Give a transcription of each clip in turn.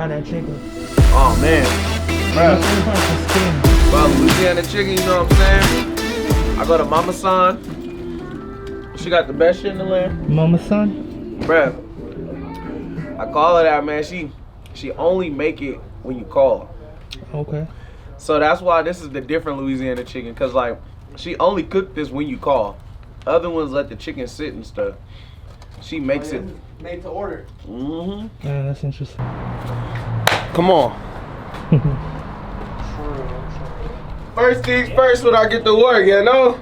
Try that chicken. Oh man. My favorite part's the skin. Well, Louisiana chicken, you know what I'm saying? I go to Mama San. She got the best shit in the land. Mama San? Bruh. I call her that, man. She only make it when you call. Okay. So that's why this is the different Louisiana chicken, cause like she only cook this when you call. Other ones let the chicken sit and stuff. She makes it made to order. Mm-hmm. Yeah, that's interesting. Come on. First things first when I get to work, you know?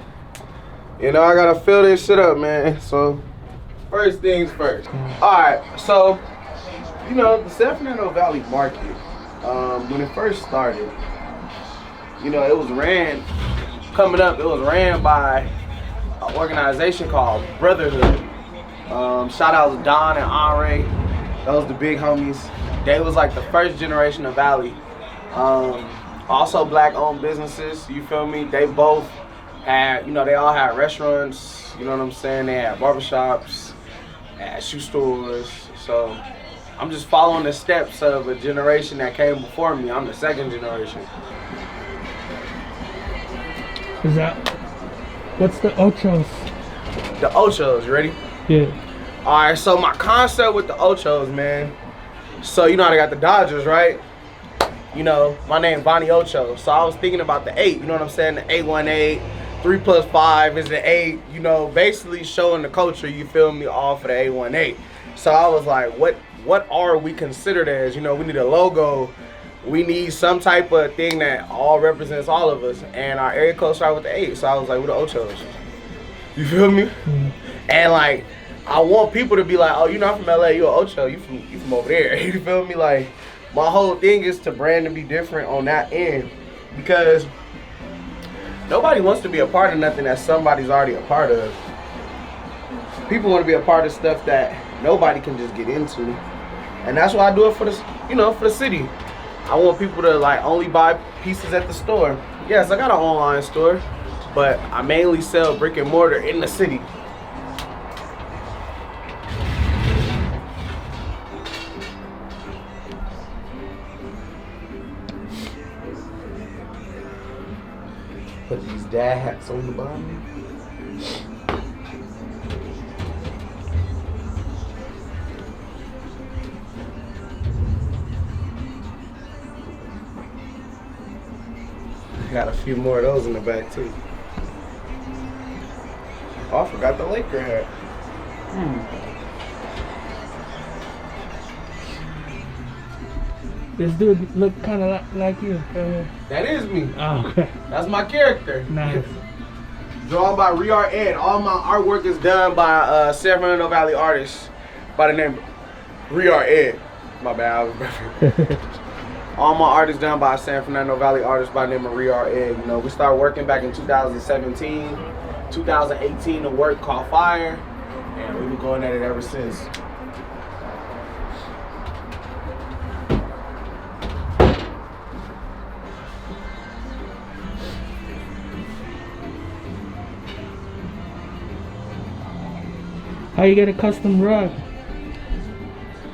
You know, I gotta fill this shit up, man. So, first things first. Alright, so, you know, the San Fernando Valley Market, when it first started, you know, it was ran by an organization called Brotherhood. Shout out to Don and Henri. Those the big homies. They was like the first generation of Valley. Also black owned businesses, you feel me? They both had, you know, they all had restaurants, you know what I'm saying? They had barbershops, had shoe stores. So I'm just following the steps of a generation that came before me. I'm the second generation. Is that, what's the ochos? The Ochos, you ready? Yeah. Alright, so my concept with the Ochos, man. So you know how they got the Dodgers, right? You know, my name's Bonnie Ocho. So I was thinking about the 8, you know what I'm saying? The 818, 3 plus 5 is the 8, you know, basically showing the culture, you feel me, all for the 818. So I was like, what are we considered as? You know, we need a logo. We need some type of thing that all represents all of us. And our area code started with the 8. So I was like, we're the Ochos. You feel me? Mm-hmm. And like, I want people to be like, oh, you're not from LA, you're an Ocho, you from over there. You feel me? Like, my whole thing is to brand and be different on that end, because nobody wants to be a part of nothing that somebody's already a part of. People want to be a part of stuff that nobody can just get into, and that's why I do it for the, you know, for the city. I want people to like only buy pieces at the store. Yes, I got an online store, but I mainly sell brick and mortar in the city. Put these dad hats on the bottom. Got a few more of those in the back too. Oh, I forgot the Laker hat. This dude look kind of like you. That is me. Oh, okay. That's my character. Nice. Drawn by Riar Ed. All my artwork is done by San Fernando Valley artists by the name Riar Ed. My bad, I was perfect. All my art is done by San Fernando Valley artists by the name of Riar Ed. You know, we started working back in 2017. 2018, the work caught fire, and we've been going at it ever since. How you get a custom rug?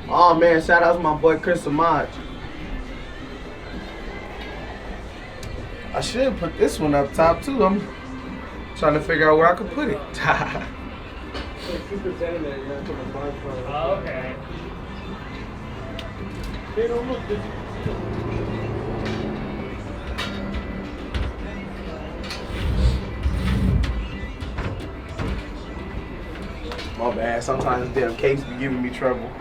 Oh man, shout out to my boy Chris Amaj. I should put this one up top too. I'm trying to figure out where I could put it. Oh, okay. They don't look good. My bad, sometimes damn case be giving me trouble.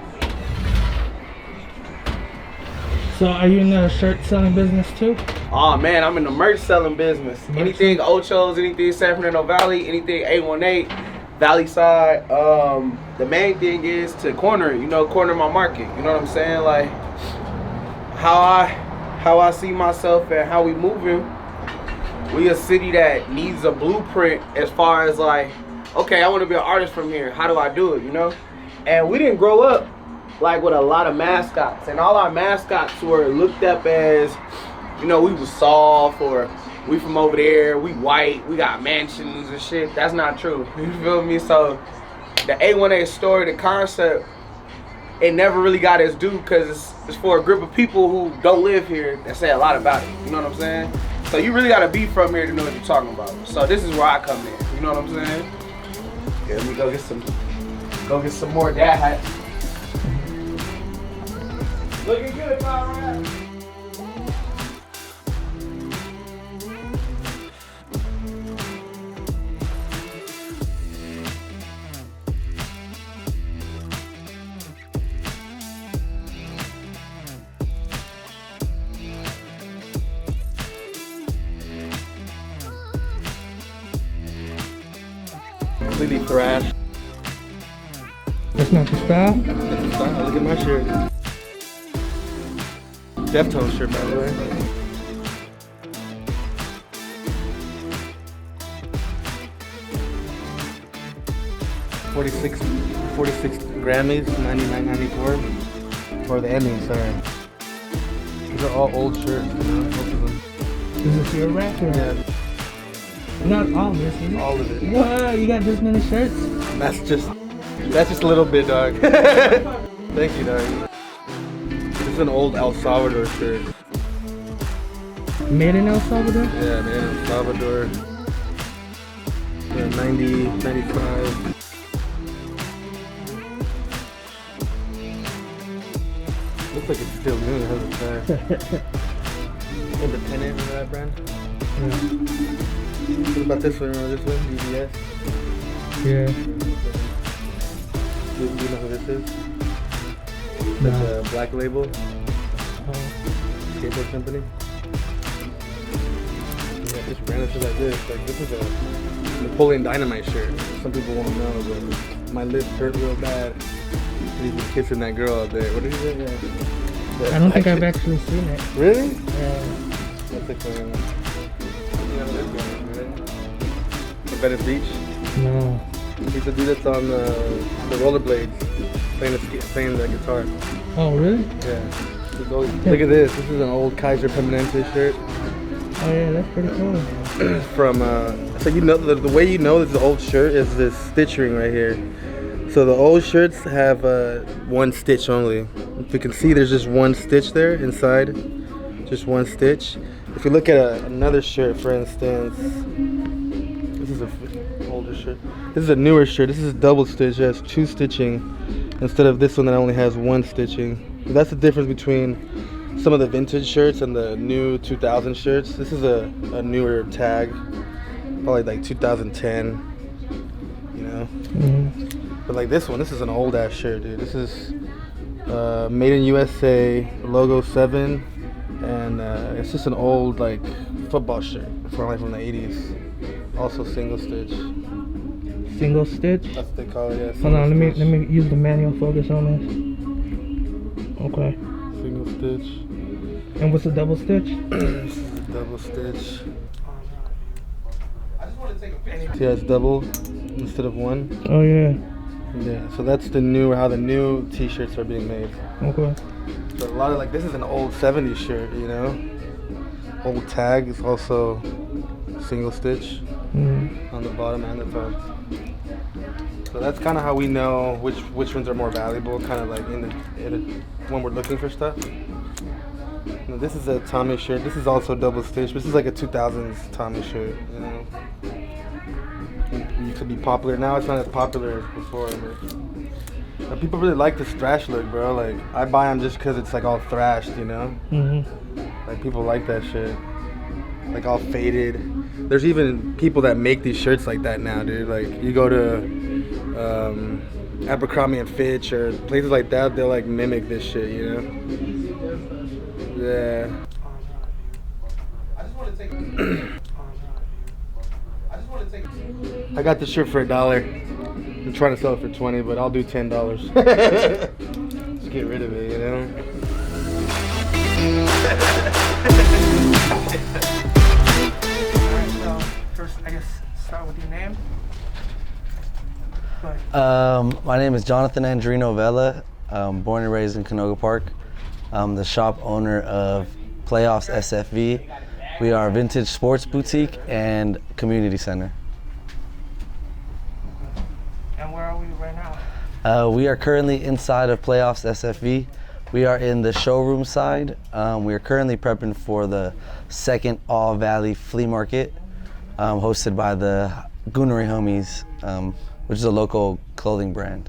So are you in the shirt selling business too? Oh man, I'm in the merch selling business. Anything Ochos, anything San Fernando Valley, anything 818, Valley Side. The main thing is to corner my market. You know what I'm saying? Like how I see myself and how we moving. We a city that needs a blueprint as far as like, okay, I want to be an artist from here. How do I do it, you know? And we didn't grow up like with a lot of mascots. And all our mascots were looked up as, you know, we was soft, or we from over there, we white, we got mansions and shit. That's not true. You feel me? So the 818 story, the concept, it never really got its due because It's for a group of people who don't live here that say a lot about it. You know what I'm saying? So you really gotta be from here to know what you're talking about. So this is where I come in. You know what I'm saying? Yeah, let me go get some more dad hats. Looking good, Conrad. Completely thrashed. That's not the style? That's the style. Look at my shirt. Deftones shirt, by the way. $46 Grammys, $99.94 for the ending, sorry. These are all old shirts, you know, most of them. Is this your rack or? Yeah. Not all of this, is it? All of it. What? You got this many shirts? That's just a little bit, dog. Thank you, dog. This is an old El Salvador shirt. Made in El Salvador? Yeah, made in El Salvador. Yeah, 90, 95. Looks like it's still new, it has a tag. Independent, remember that brand? Yeah. What about this one? Remember this one? DBS? Yeah. Do you know who this is? No. That's a Black Label Oh. skateboard company. Yeah, just random shit like this. Like this is a Napoleon Dynamite shirt. Some people won't know, but my lips hurt real bad. He's been kissing that girl out there. What did he say? Yeah. I don't think I've actually seen it. Really? Yeah. That's like you know this guy, right? From Venice Beach. No. He's the dude that's on the rollerblades playing the guitar. Oh, really? Yeah. Look at this. This is an old Kaiser Permanente shirt. Oh, yeah, that's pretty cool. From so you know the way you know this is an old shirt is this stitching right here. So the old shirts have one stitch only. If you can see, there's just one stitch there inside, just one stitch. If you look at another shirt, for instance, this is an older shirt. This is a newer shirt. This is double stitch. It has two stitching instead of this one that only has one stitching. So that's the difference between some of the vintage shirts and the new 2000 shirts. This is a newer tag, probably like 2010, you know? Mm-hmm. But like this one, this is an old ass shirt, dude. This is made in USA, logo 7, and it's just an old like football shirt from the 80s. Also single stitch. Single stitch? That's what they call it, yeah. Hold on, let me use the manual focus on this. Okay. Single stitch. And what's the double stitch? This is a double stitch. See how it's double instead of one? Oh, yeah. Yeah, so that's how the new t-shirts are being made. Okay. So a lot of this is an old 70s shirt, you know? Old tag is also single stitch on the bottom and the top. So that's kind of how we know which ones are more valuable, kind of like when we're looking for stuff. Now this is a Tommy shirt. This is also double stitch. This is like a 2000s Tommy shirt, you know? It used to be popular. Now it's not as popular as before. But people really like this thrash look, bro. Like I buy them just because it's like all thrashed, you know? Mm-hmm. Like people like that shit. Like all faded. There's even people that make these shirts like that now, dude. Like you go to Abercrombie and Fitch or places like that, they'll like mimic this shit, you know? Yeah. I got this shirt for $1. I'm trying to sell it for $20, but I'll do $10. Just get rid of it, you know? Alright, so first, I guess, start with your name. My name is Jonathan Andrino Vela. Born and raised in Canoga Park. I'm the shop owner of Playoffs SFV. We are a vintage sports boutique and community center. And where are we right now? We are currently inside of Playoffs SFV. We are in the showroom side. We are currently prepping for the second All Valley Flea Market, hosted by the Goonery Homies, which is a local clothing brand.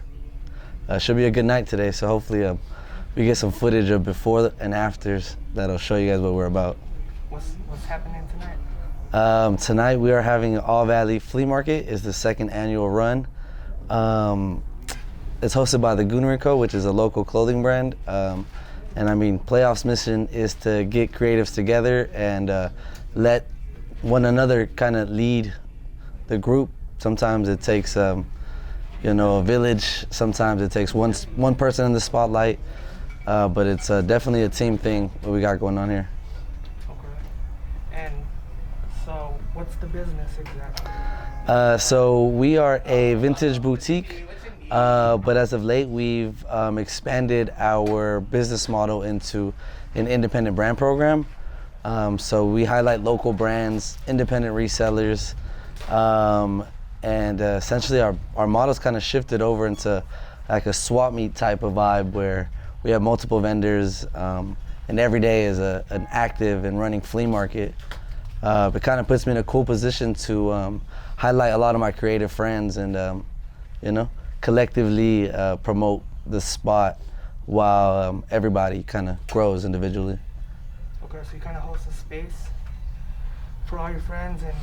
Should be a good night today, so hopefully we get some footage of before and afters that'll show you guys what we're about. What's happening tonight? Tonight we are having an All Valley Flea Market. It's the second annual run. It's hosted by the Goonery Co., which is a local clothing brand. And I mean, Playoff's mission is to get creatives together and let one another kind of lead the group. Sometimes it takes, a village. Sometimes it takes one person in the spotlight. But it's definitely a team thing, what we got going on here. Okay. And so, what's the business exactly? So we are a vintage boutique. But as of late, we've expanded our business model into an independent brand program. So we highlight local brands, independent resellers, and essentially our model's kind of shifted over into like a swap meet type of vibe where we have multiple vendors, and every day is an active and running flea market. It kind of puts me in a cool position to highlight a lot of my creative friends and, collectively promote the spot while everybody kind of grows individually. Okay, so you kind of host a space for all your friends and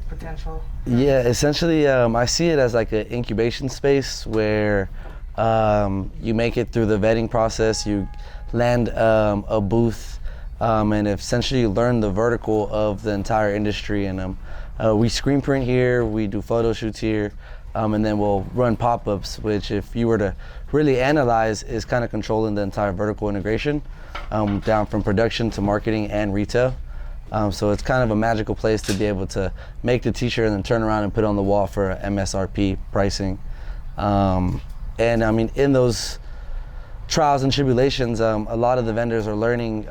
potential? Yeah, essentially I see it as like an incubation space where you make it through the vetting process, you land a booth, and essentially you learn the vertical of the entire industry. And we screen print here, we do photo shoots here, and then we'll run pop-ups, which if you were to really analyze is kind of controlling the entire vertical integration, down from production to marketing and retail. So it's kind of a magical place to be able to make the t-shirt and then turn around and put it on the wall for MSRP pricing. And I mean, in those trials and tribulations, a lot of the vendors are learning,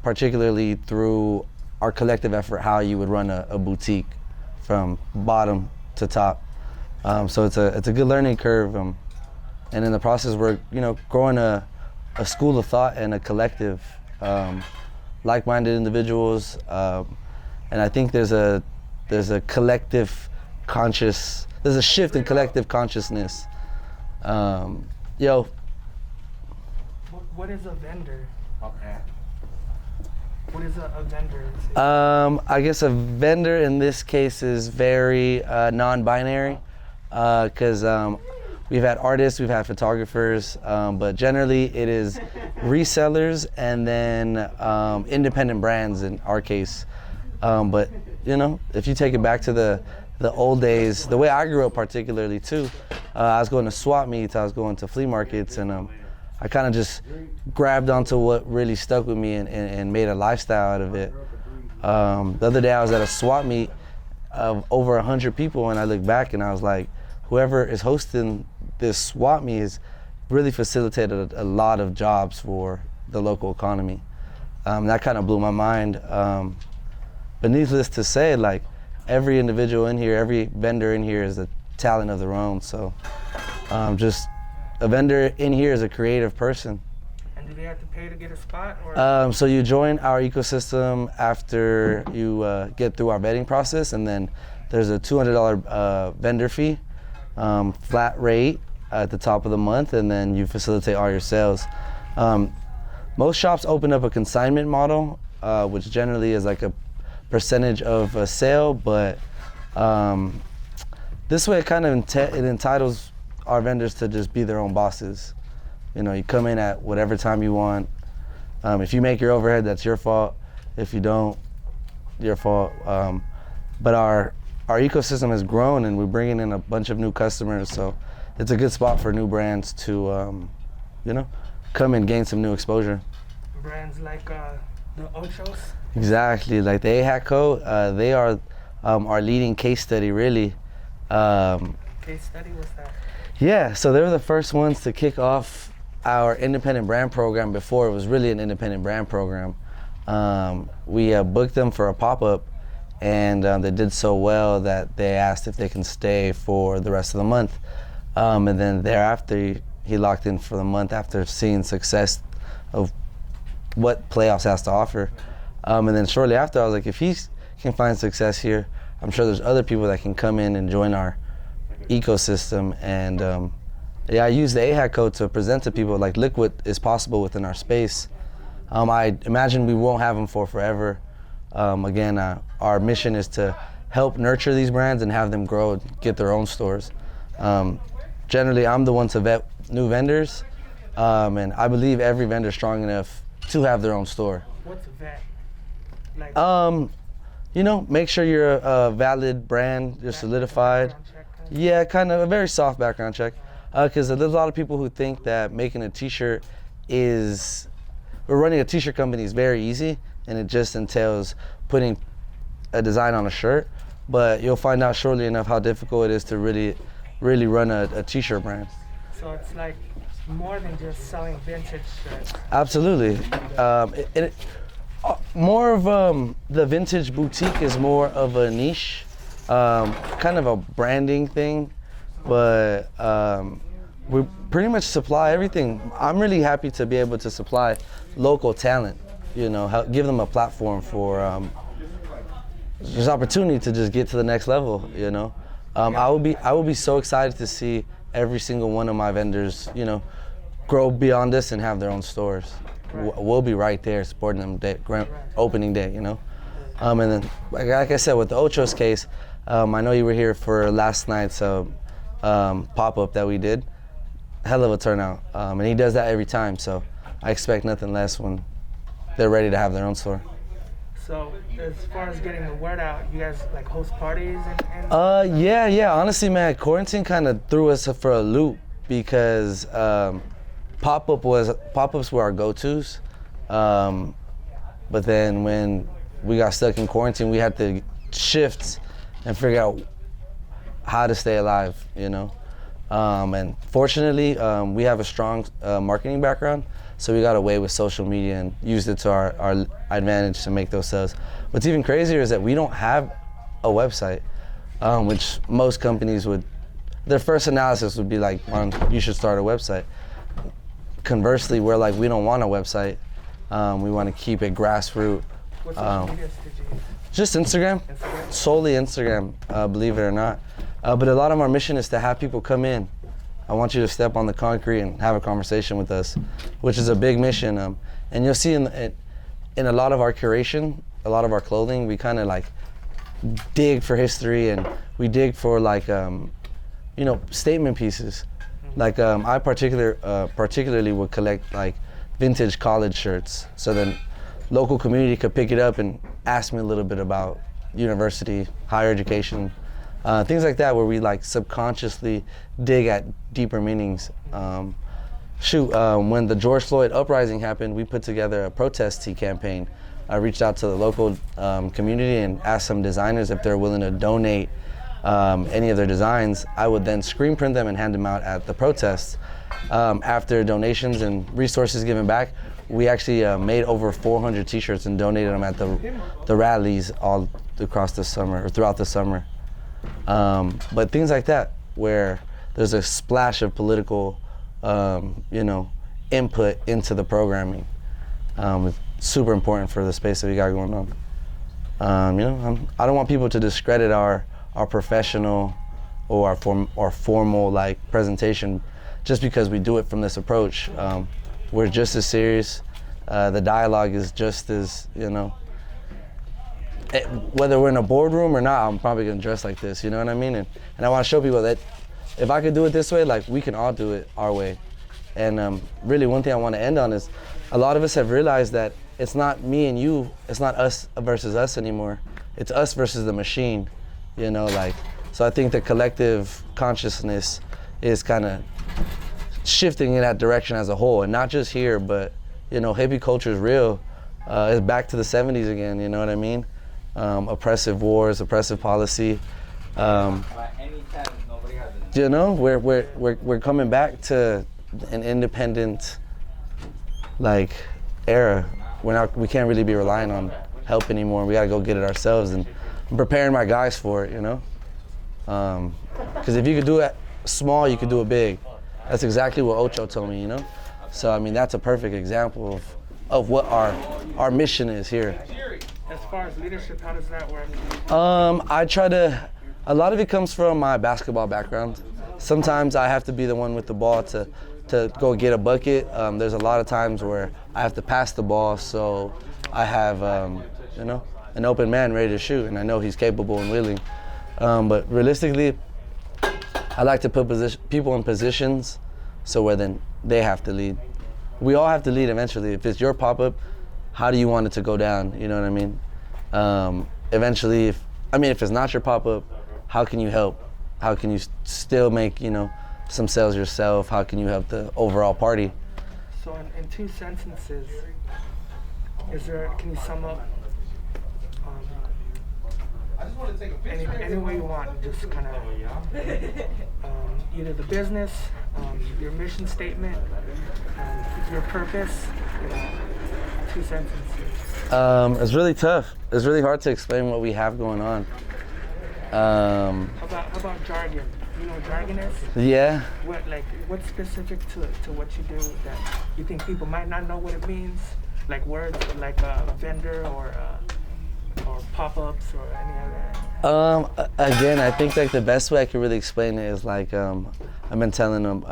particularly through our collective effort, how you would run a boutique from bottom to top. So it's a good learning curve, and in the process we're growing a school of thought and a collective, like-minded individuals, and I think there's a collective there's a shift in collective consciousness. What is a vendor? Okay. What is a vendor? I guess a vendor in this case is very non-binary, because we've had artists, we've had photographers, but generally it is resellers and then independent brands in our case. But if you take it back to the old days, the way I grew up particularly too, I was going to swap meets, I was going to flea markets, and I kind of just grabbed onto what really stuck with me and made a lifestyle out of it. The other day I was at a swap meet of over 100 people, and I looked back and I was like, whoever is hosting this swap meet has really facilitated a lot of jobs for the local economy. That kind of blew my mind. But needless to say, like every individual in here, every vendor in here is a talent of their own. So just a vendor in here is a creative person. And do they have to pay to get a spot? Or? So you join our ecosystem after you get through our vetting process, and then there's a $200 vendor fee, flat rate at the top of the month, and then you facilitate all your sales. Most shops open up a consignment model, which generally is like a percentage of a sale, but this way it kind of it entitles our vendors to just be their own bosses. You come in at whatever time you want. If you make your overhead, that's your fault. If you don't, your fault. But our ecosystem has grown, and we're bringing in a bunch of new customers, so it's a good spot for new brands to come and gain some new exposure. Brands like the Ochos? Exactly, like the AHAT Co. They are our leading case study, really. Case study, what's that? Yeah, so they were the first ones to kick off our independent brand program before it was really an independent brand program. We booked them for a pop-up, and they did so well that they asked if they can stay for the rest of the month. And then thereafter, he locked in for the month after seeing success of what playoffs has to offer. And then shortly after, I was like, if he can find success here, I'm sure there's other people that can come in and join our ecosystem. And I use the AHAC code to present to people, like, look what is possible within our space. I imagine we won't have them for forever. Again, our mission is to help nurture these brands and have them grow and get their own stores. Generally, I'm the one to vet new vendors, and I believe every vendor is strong enough to have their own store. What's a vet? Like, Make sure you're a valid brand, you're solidified. background check kind of? Yeah, kind of a very soft background check. Because there's a lot of people who think that making a t-shirt running a t-shirt company is very easy, and it just entails putting a design on a shirt. But you'll find out shortly enough how difficult it is to really run a t-shirt brand. So it's like more than just selling vintage shirts. Absolutely. More of the vintage boutique is more of a niche, kind of a branding thing, but we pretty much supply everything. I'm really happy to be able to supply local talent, give them a platform for just opportunity to just get to the next level, I will be so excited to see every single one of my vendors, grow beyond this and have their own stores. Right. We'll be right there supporting them grand opening day, And then, like I said, with the Ocho's case, I know you were here for last night's pop-up that we did. Hell of a turnout, and he does that every time. So I expect nothing less when they're ready to have their own store. So as far as getting the word out, you guys like host parties and Yeah. Honestly, man, quarantine kind of threw us for a loop because pop-ups were our go-tos. But then when we got stuck in quarantine, we had to shift and figure out how to stay alive, And fortunately, we have a strong marketing background, so we got away with social media and used it to our advantage to make those sales. What's even crazier is that we don't have a website, which most companies would, their first analysis would be like, you should start a website. Conversely, we're like, we don't want a website. We want to keep it grassroots. what social medias did you use? Just Instagram, solely Instagram, believe it or not. But a lot of our mission is to have people come in. I want you to step on the concrete and have a conversation with us, which is a big mission. And you'll see in a lot of our curation, a lot of our clothing, we kind of like dig for history and we dig for like, statement pieces. Like I particularly would collect like vintage college shirts, so then local community could pick it up and ask me a little bit about university, higher education, things like that, where we like subconsciously dig at deeper meanings. When the George Floyd uprising happened, we put together a protest tee campaign. I reached out to the local community and asked some designers if they're willing to donate any of their designs. I would then screen print them and hand them out at the protests. After donations and resources given back, we actually made over 400 t-shirts and donated them at the rallies all across the summer, or throughout the summer. But things like that, where there's a splash of political, input into the programming. It's super important for the space that we got going on. I don't want people to discredit our professional or our formal like presentation just because we do it from this approach. We're just as serious. The dialogue is just as, whether we're in a boardroom or not, I'm probably gonna dress like this, you know what I mean? And I wanna show people that if I could do it this way, like we can all do it our way. And really one thing I wanna end on is a lot of us have realized that it's not me and you, it's not us versus us anymore. It's us versus the machine, So I think the collective consciousness is kind of shifting in that direction as a whole, and not just here, but hippie culture is real. It's back to the 70s again, you know what I mean? Oppressive wars, oppressive policy. We're coming back to an independent era. We can't really be relying on help anymore. We gotta go get it ourselves, and I'm preparing my guys for it, Because if you could do it small, you could do it big. That's exactly what Ocho told me, you know? So, I mean, that's a perfect example of what our mission is here. As far as leadership, how does that work? I try to, a lot of it comes from my basketball background. Sometimes I have to be the one with the ball to go get a bucket. There's a lot of times where I have to pass the ball, so I have, you know, an open man ready to shoot, and I know he's capable and willing. But realistically, I like to put people in positions so where then they have to lead. We all have to lead eventually. If it's your pop-up, how do you want it to go down? You know what I mean? Eventually, if it's not your pop-up, how can you help? How can you still make, you know, some sales yourself? How can you help the overall party? So in 2 sentences, can you sum up any way you want, just kind of either the business, your mission statement, your purpose, 2 sentences. It's really tough. It's really hard to explain what we have going on. How about jargon? You know what jargon is? Yeah. What's specific to what you do that you think people might not know what it means? Like words like a vendor or pop-ups or any other? Again, I think like the best way I can really explain it is like I've been telling them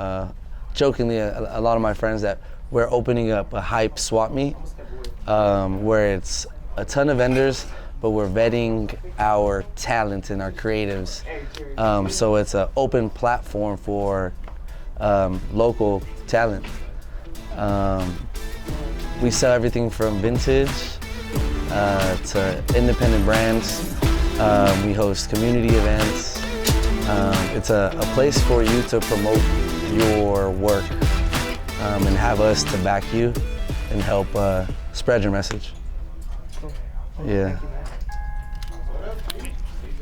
jokingly a lot of my friends that we're opening up a hype swap meet where it's a ton of vendors, but we're vetting our talent and our creatives. So it's an open platform for local talent. We sell everything from vintage to independent brands. We host community events. It's a place for you to promote your work and have us to back you and help spread your message. Cool. Yeah. Thank you, man.